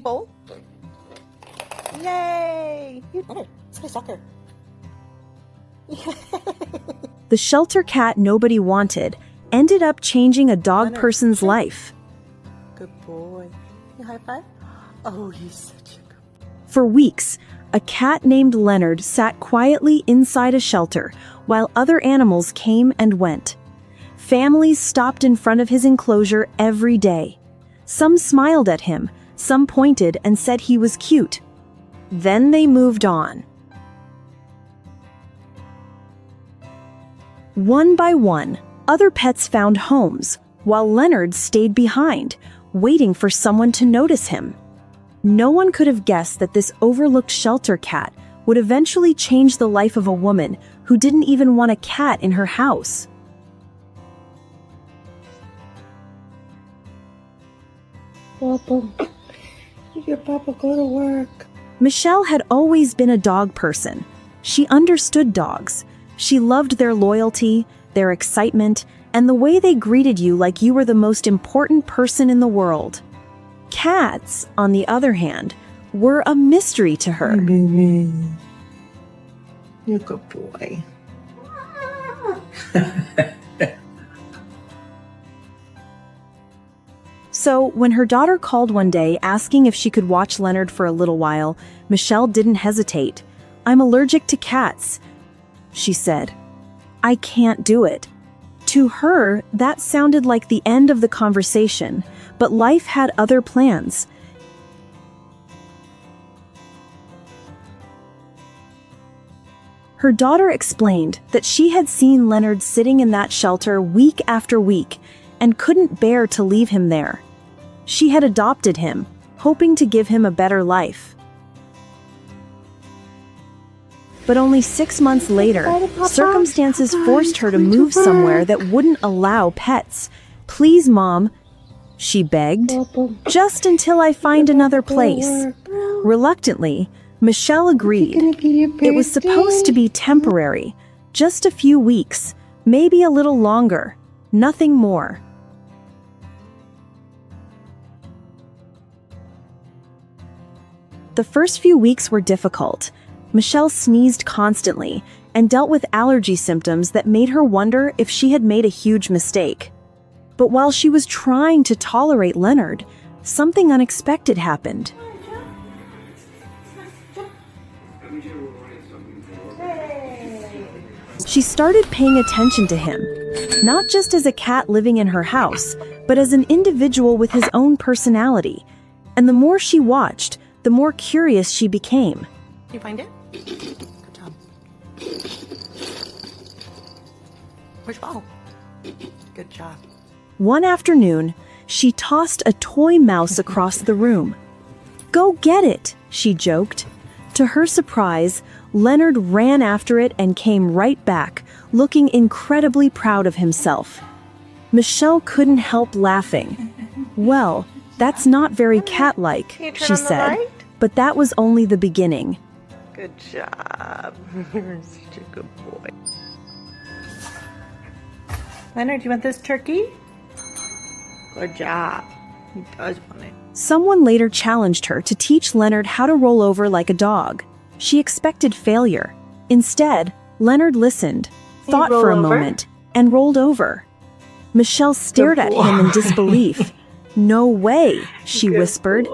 bowl. Yay! Leonard, let's play soccer. The shelter cat nobody wanted ended up changing a dog Leonard, person's life. Good boy. You high five? Oh, he's such a good boy. For weeks, a cat named Leonard sat quietly inside a shelter while other animals came and went. Families stopped in front of his enclosure every day. Some smiled at him, some pointed and said he was cute. Then they moved on. One by one, other pets found homes, while Leonard stayed behind, waiting for someone to notice him. No one could have guessed that this overlooked shelter cat would eventually change the life of a woman who didn't even want a cat in her house. Papa, your Papa go to work. Michelle had always been a dog person. She understood dogs. She loved their loyalty, their excitement, and the way they greeted you like you were the most important person in the world. Cats, on the other hand, were a mystery to her. You're a good boy. So, when her daughter called one day asking if she could watch Leonard for a little while, Michelle didn't hesitate. "I'm allergic to cats," she said. "I can't do it." To her, that sounded like the end of the conversation, but life had other plans. Her daughter explained that she had seen Leonard sitting in that shelter week after week and couldn't bear to leave him there. She had adopted him, hoping to give him a better life. But only 6 months later, circumstances forced her to move somewhere that wouldn't allow pets. "Please, Mom," she begged, "just until I find another place." Reluctantly, Michelle agreed. It was supposed to be temporary, just a few weeks, maybe a little longer, nothing more. The first few weeks were difficult. Michelle sneezed constantly and dealt with allergy symptoms that made her wonder if she had made a huge mistake. But while she was trying to tolerate Leonard, something unexpected happened. She started paying attention to him, not just as a cat living in her house, but as an individual with his own personality. And the more she watched, the more curious she became. You find it? Good job. Where's ball? Good job. One afternoon, she tossed a toy mouse across the room. "Go get it," she joked. To her surprise, Leonard ran after it and came right back, looking incredibly proud of himself. Michelle couldn't help laughing. "Well, that's not very cat-like," she said, but that was only the beginning. Good job. You're such a good boy. Leonard, you want this turkey? Good job. He does want it. Someone later challenged her to teach Leonard how to roll over like a dog. She expected failure. Instead, Leonard listened, thought for a moment, and rolled over. Michelle stared at him in disbelief. "No way," she whispered.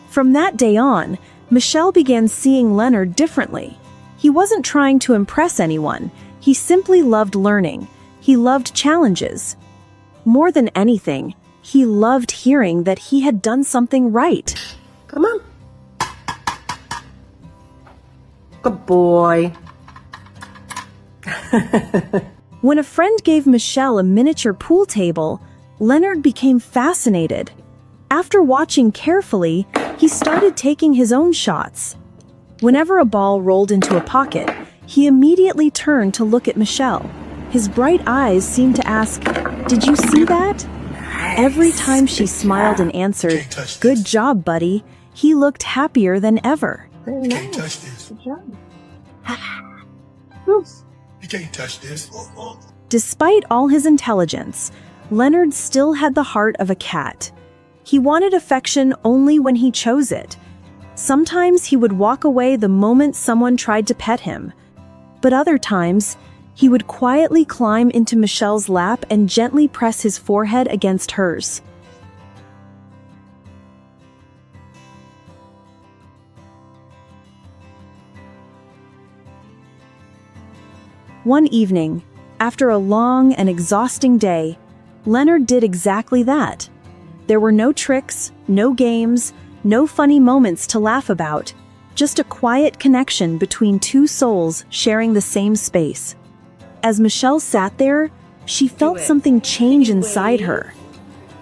From that day on, Michelle began seeing Leonard differently. He wasn't trying to impress anyone. He simply loved learning. He loved challenges. More than anything, he loved hearing that he had done something right. Come on. Good boy. When a friend gave Michelle a miniature pool table, Leonard became fascinated. After watching carefully, he started taking his own shots. Whenever a ball rolled into a pocket, he immediately turned to look at Michelle. His bright eyes seemed to ask, "Did you see that?" Every time she smiled and answered, "Good job, buddy," he looked happier than ever. Very nice. Can't touch this. Good job. You can't touch this. Despite all his intelligence, Leonard still had the heart of a cat. He wanted affection only when he chose it. Sometimes he would walk away the moment someone tried to pet him. But other times, he would quietly climb into Michelle's lap and gently press his forehead against hers. One evening, after a long and exhausting day, Leonard did exactly that. There were no tricks, no games, no funny moments to laugh about, just a quiet connection between two souls sharing the same space. As Michelle sat there, she felt something change inside her.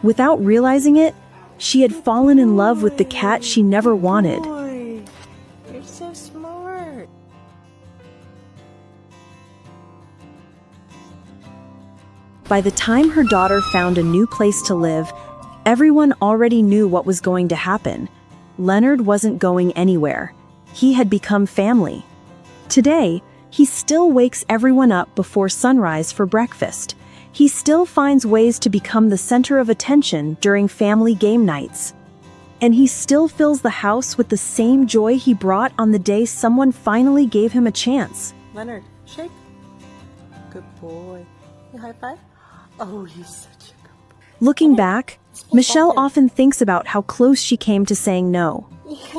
Without realizing it, she had fallen in love with the cat she never wanted. Boy, you're so smart. By the time her daughter found a new place to live, everyone already knew what was going to happen. Leonard wasn't going anywhere. He had become family. Today, he still wakes everyone up before sunrise for breakfast. He still finds ways to become the center of attention during family game nights. And he still fills the house with the same joy he brought on the day someone finally gave him a chance. Leonard, shake. Good boy. You high five? Oh, he's such a good boy. Looking back, Michelle often thinks about how close she came to saying no.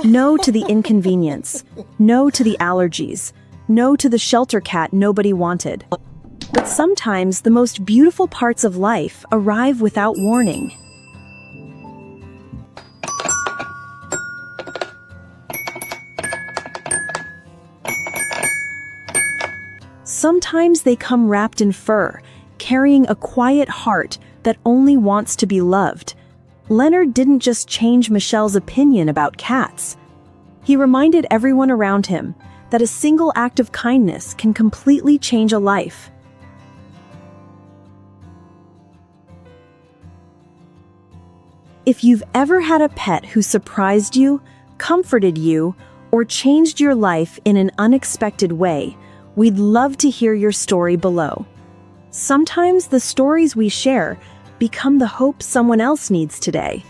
No to the inconvenience. No to the allergies. No to the shelter cat nobody wanted. But sometimes the most beautiful parts of life arrive without warning. Sometimes they come wrapped in fur, carrying a quiet heart that only wants to be loved. Leonard didn't just change Michelle's opinion about cats. He reminded everyone around him that a single act of kindness can completely change a life. If you've ever had a pet who surprised you, comforted you, or changed your life in an unexpected way, we'd love to hear your story below. Sometimes the stories we share become the hope someone else needs today.